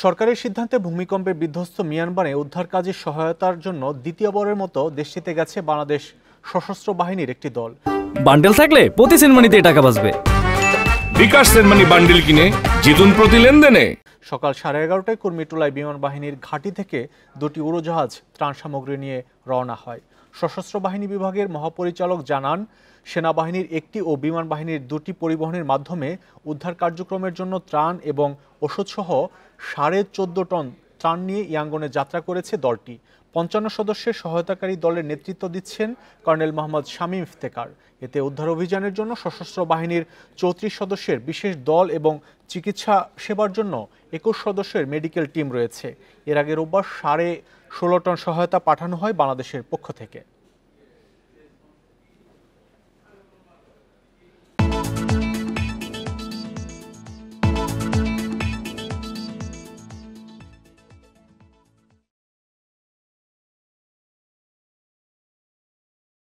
সরকারের সিদ্ধান্তে ভূমিকম্পে বিধ্বস্ত মিয়ানমারে উদ্ধার কাজে সহায়তার জন্য দ্বিতীয়বারের মতো দেশটিতে গেছে বাংলাদেশ সশস্ত্র বাহিনীর একটি দল। বান্ডেল থাকলে প্রতি সেনমানিতে টাকা বাঁচবে। বিকাশ সেনমানি বান্ডেল কিনে জিতুন প্রতি লেনদেনে। সকাল 11:30টায় কুর্মিটোলায় বিমান বাহিনীর ঘাঁটি থেকে দুটি উড়োজাহাজ ত্রাণ সামগ্রী নিয়ে রওনা হয়। সশস্ত্র বাহিনী বিভাগের মহাপরিচালক জানান, সেনাবাহিনীর একটি ও বিমান বাহিনীর দুটি পরিবহনের মাধ্যমে উদ্ধার কার্যক্রমের জন্য ত্রাণ এবং ওষুধসহ 14.5 টন ত্রাণ নিয়ে ইয়াঙ্গনে যাত্রা করেছে দলটি। 55 সদস্যের সহায়তাকারী দলের নেতৃত্ব দিচ্ছেন কর্নেল মোহাম্মদ শামীম ইফতেখার। এতে উদ্ধার অভিযানের জন্য সশস্ত্র বাহিনীর 34 সদস্যের বিশেষ দল এবং চিকিৎসা সেবার জন্য 21 সদস্যের মেডিকেল টিম রয়েছে। এর আগে রোববার 16.5 টন সহায়তা পাঠানো হয় বাংলাদেশের পক্ষ থেকে।